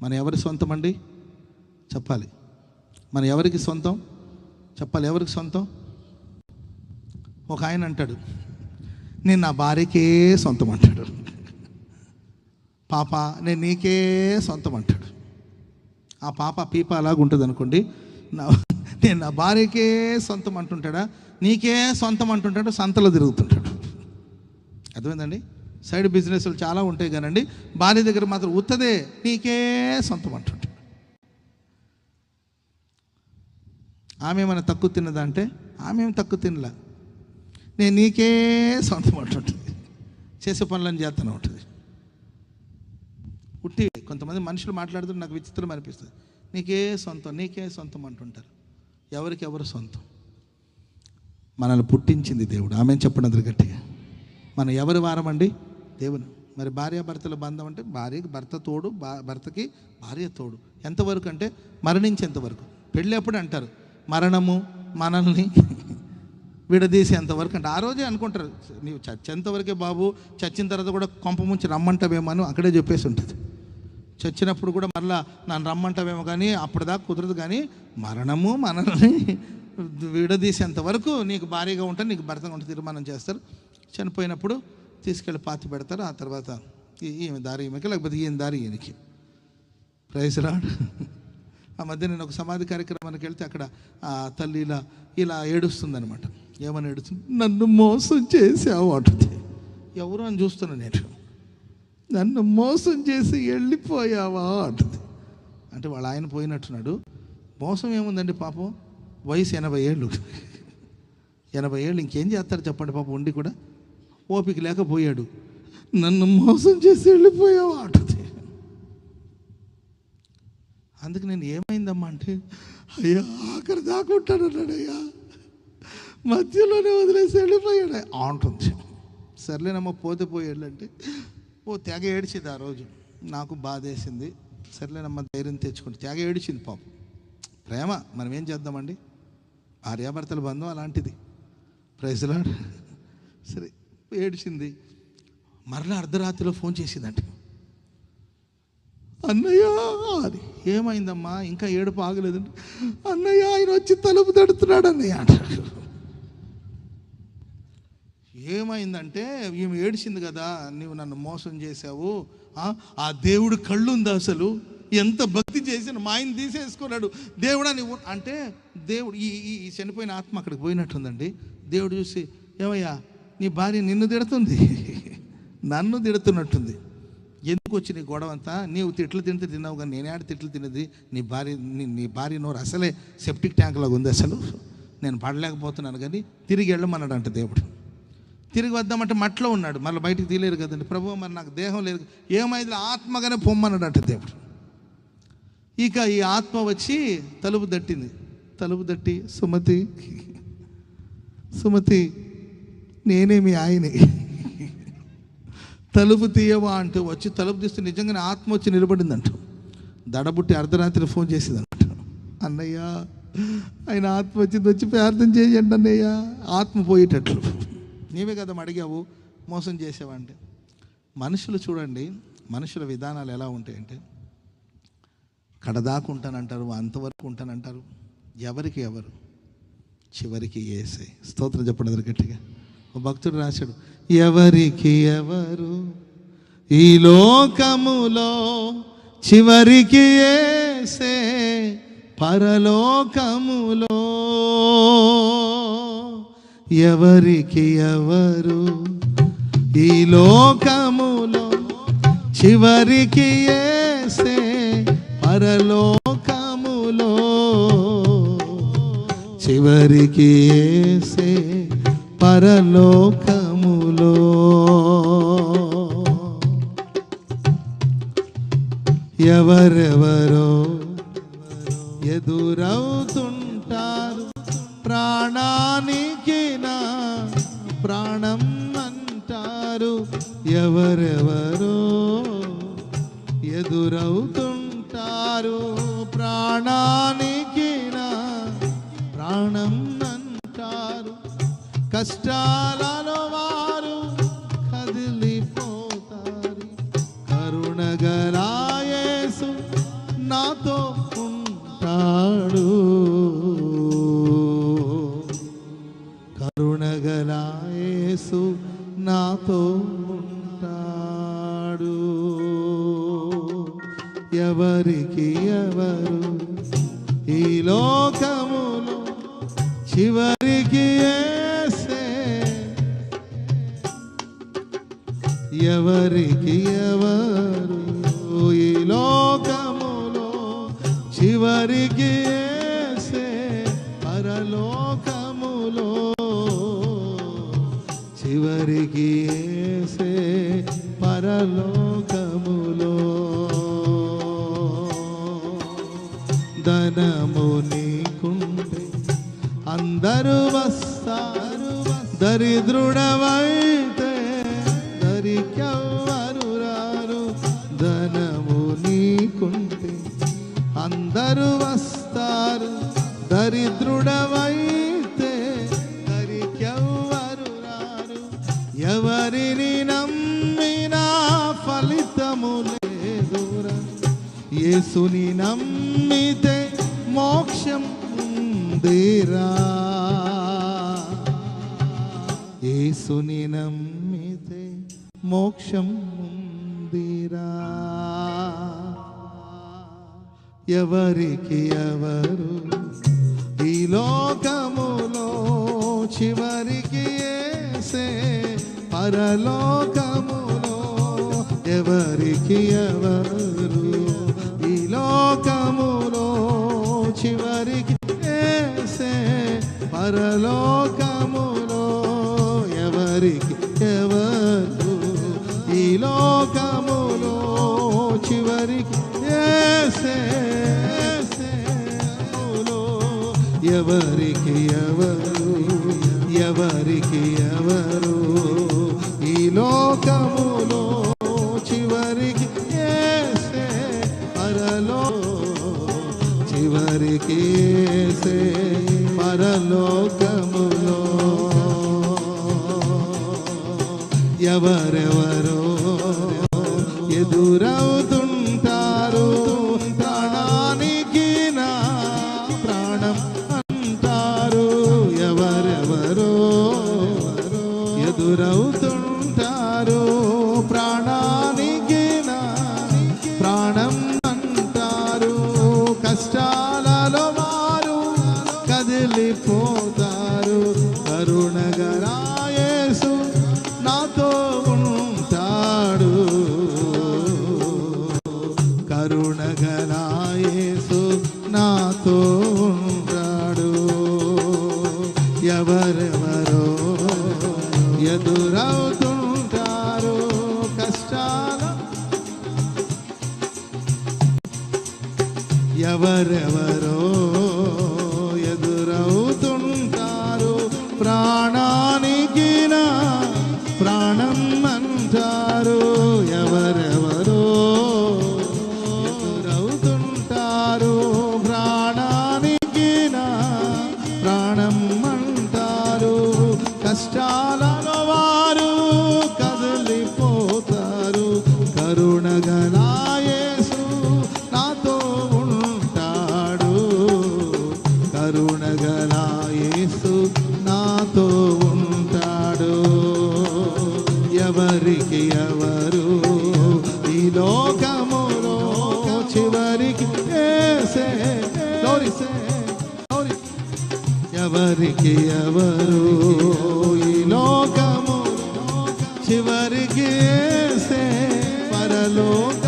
మన ఎవరి సొంతం అండి? చెప్పాలి. మన ఎవరికి సొంతం? చెప్పాలి. ఎవరికి సొంతం? ఒక ఆయన అంటాడు, నేను నా భార్యకే సొంతం అంటాడు. పాప నేను నీకే సొంతం అంటాడు. ఆ పాప పీప అలాగ ఉంటుంది అనుకోండి. నేను నా భార్యకే సొంతం అంటుంటాడా, నీకే సొంతం అంటుంటాడు, సంతలో తిరుగుతుంటాడు. అర్థమైందండి? సైడ్ బిజినెస్లు చాలా ఉంటాయి కానండి, భార్య దగ్గర మాత్రం ఉత్తదే నీకే సొంతం అంటుంటాడు. ఆమె ఏమైనా తక్కువ తిన్నదా అంటే ఆమె ఏమి తక్కువ తినలా, నేను నీకే సొంతం అంటుంటుంది. చేసే పనులను చేస్తూనే ఉంటుంది. ఉట్టి కొంతమంది మనుషులు మాట్లాడుతుంటే నాకు విచిత్రం అనిపిస్తుంది. నీకే సొంతం, నీకే సొంతం అంటుంటారు. ఎవరికి ఎవరు సొంతం? మనల్ని పుట్టించింది దేవుడు. ఆమె చెప్పండి అందరు గట్టిగా. మనం ఎవరి వారం అండి? దేవుని. మరి భార్యాభర్తల బంధం అంటే భార్యకి భర్త తోడు, భర్తకి భార్య తోడు. ఎంతవరకు అంటే మరణించేంతవరకు. పెళ్ళి అంటారు మరణము మనల్ని విడదీసేంతవరకు అంటే ఆ రోజే అనుకుంటారు, నీవు చచ్చేంతవరకే బాబు, చచ్చిన తర్వాత కూడా కొంప ముంచి రమ్మంటావేమో అని అక్కడే చెప్పేసి ఉంటుంది. చచ్చినప్పుడు కూడా మరలా నన్ను రమ్మంటావేమో కానీ అప్పటిదాకా కుదరదు, కానీ మరణము మనల్ని విడదీసేంత వరకు నీకు భార్యగా ఉంటాను, నీకు భర్తగా ఉంటే తీర్మానం చేస్తారు. చనిపోయినప్పుడు తీసుకెళ్ళి పాతి పెడతారు. ఆ తర్వాత ఈమె దారి ఈమెకి, లేకపోతే ఈయన దారి ఈయనకి. Praise lord. ఆ మధ్య నేను ఒక సమాధి కార్యక్రమానికి వెళ్తే అక్కడ ఆ తల్లి ఇలా ఏడుస్తుందనమాట. ఏమని ఏడుస్తుంది? నన్ను మోసం చేసావు అంటుంది. ఎవరు అని చూస్తున్నాను నేను. నన్ను మోసం చేసి వెళ్ళిపోయావా అంటుంది. అంటే వాళ్ళ ఆయన పోయినట్టున్నాడు. మోసం ఏముందండి పాపం, వయసు 80 ఏళ్ళు. 80 ఏళ్ళు ఇంకేం చేస్తారు చెప్పండి పాపం. ఉండి కూడా ఓపిక లేకపోయాడు. నన్ను మోసం చేసి వెళ్ళిపోయావా అంటుంది. అందుకు నేను ఏమైందమ్మా అంటే, అయ్యా ఆఖరి దాకుంటాడు అన్నాడయ్యా, మధ్యలోనే వదిలేసి వెళ్ళిపోయాడు అంటుంది. సర్లేనమ్మా పోతే పోయాడంటే తెగ ఏడిచింది. ఆ రోజు నాకు బాధేసింది. సర్లేనమ్మా ధైర్యం తెచ్చుకుంటే తెగ ఏడిచింది పాపం. ప్రేమ మనం ఏం చేద్దామండి? భార్యాభర్తల బంధం అలాంటిది. Praise lord. సరే ఏడిచింది. మరలా అర్ధరాత్రిలో ఫోన్ చేసిందంట. అన్నయ్య అది ఏమైందమ్మా? ఇంకా ఏడుపు ఆగలేదండి. అన్నయ్య ఆయన వచ్చి తలుపు తడుతున్నాడు అన్నయ్య అంటాడు. ఏమైందంటే ఈమె ఏడిచింది కదా, నీవు నన్ను మోసం చేశావు, ఆ దేవుడు కళ్ళుంది అసలు, ఎంత భక్తి చేసిన మా ఆయన తీసేసుకున్నాడు దేవుడా నువ్వు అంటే. దేవుడు ఈ చనిపోయిన ఆత్మ అక్కడికి పోయినట్టుందండి. దేవుడు చూసి, ఏమయ్యా నీ భార్య నిన్ను తిడుతుంది, నన్ను తిడుతున్నట్టుంది, ఎందుకు వచ్చి నీ గొడవ అంతా? నీవు తిట్లు తింటే తిన్నావు కానీ నేనే తిట్లు తిన్నది నీ భార్య నోరు అసలే సెప్టిక్ ట్యాంక్ లాగా ఉంది, అసలు నేను పడలేకపోతున్నాను, కానీ తిరిగి వెళ్ళమన్నాడు అంట దేవుడు. తిరిగి వద్దామంటే మట్లో ఉన్నాడు, మళ్ళీ బయటికి తీయలేరు కదండి. ప్రభు మరి నాకు దేహం లేదు, ఏమైంది ఆత్మగానే పొమ్మన్నాడు అంట దేవుడు. ఇక ఈ ఆత్మ వచ్చి తలుపు తట్టింది. తలుపు తట్టి, సుమతి నేనే మీ ఆయనే, తలుపు తీయవా అంటూ వచ్చి తలుపు తీస్తే నిజంగానే ఆత్మ వచ్చి నిలబడిందంట. దడబుట్టి అర్ధరాత్రి ఫోన్ చేసిందంట. అన్నయ్య ఆయన ఆత్మ వచ్చింది, వచ్చి ప్రార్థన చేయండి అన్నయ్య, ఆత్మ పోయేటట్లు. నీవే కదా అడిగావు, మోసం చేసావంటే. మనుషులు చూడండి, మనుషుల విధానాలు ఎలా ఉంటాయంటే, కడదాకా ఉంటానంటారు, అంతవరకు ఉంటానంటారు. ఎవరికి ఎవరు? చివరికి యేసే. స్తోత్రం చెప్పండి గట్టిగా. ఒక భక్తుడు రాశాడు, ఎవరికి ఎవరు ఈ లోకములో, చివరికి యేసే పరలోకములో. ఎవరికి ఎవరు ఈ లోకములో, చివరికి యేసే పరలోకములో. చివరికి యేసే పరలోకములో. ఎవరెవరో ఎదురవుతుంటారు, ప్రాణానికి నా ప్రాణం అంటారు. ఎవరెవరో ఎదురవుతుంటారు, ప్రాణానికి నా ప్రాణం అంటారు. కష్టాలలో వారు కదిలిపోతారు, కరుణగల యేసు నాతో ఉంటాడు. కరుణగల యేసు నాతో ఉంటాడు. ఎవరికి ఎవరు ఈ లోకములో చివరికి యేసే, ఎవరికి ఎవరు ఈ లోకములో చివరికి యేసే, పరలోకములో చివరికి యేసే, పరలోకములో. ధనము నీకుంటే అందరూ వస్తారు, దరిద్రుడవైతే దరికెవ్వరు రారు. ధనము నీకుంటే అందరూ వస్తారు, దరిద్రుడవైతే దరికెవ్వరు రారు. ఎవరిని నమ్మినా ఫలితము లేదురా, యేసుని నమ్మితే మోక్షం ఉందిరా. యేసుని నమ్మితే మోక్షం ఉందిరా. ఎవరికి ఎవరు ఈ లోకములో చివరికి యేసే, పరలోకములో ఎవరికి ఎవరు ఈ లోకములో చివరికి యేసే, పరలోకములో ఎవరికి ఎవరు ఈ లోకములో చివరికి యేసే, ఎవరికి ఎవరు ఎవరికి ఎవరు ఈ లోకములో చివరికి యేసే, పరలో చివరికి యేసే, పరలోకములో. ఎవరెవరో ఎదురవుతుంటారు, ప్రాణానికి నా ప్రాణం అంటారు. ఎవరెవరో ఎదురవుతుంటారు, ప్రాణానికి నా ప్రాణం అంటారు. కష్టాలలో వారు కదిలిపోతారు, కరుణగల యేసు నాతో ఉంటాడు. కరుణగల యేసు నాతో ఉంటాడు. ఎవరెవరో ఎదురవుతుంటారు కష్టాల, ఎవరెవరో ఎదురవుతుంటారు, ప్రాణానికి నా ప్రాణం అంటారు. ఎవరెవరో ఎదురవుతుంటారు, ప్రాణానికి నా ప్రాణం అంటారు. కష్టాలలో వారు కదిలిపోతారు, కరుణగల యేసు నాతో ఉంటాడు. కరుణగల యేసు నాతో ఉంటాడు. ఎవరికి ఎవరు ఈ లోకములో చివరికి యేసే, ఎవరికి ఎవరు ఈ లోకములో చివరికి యేసే, పరలోక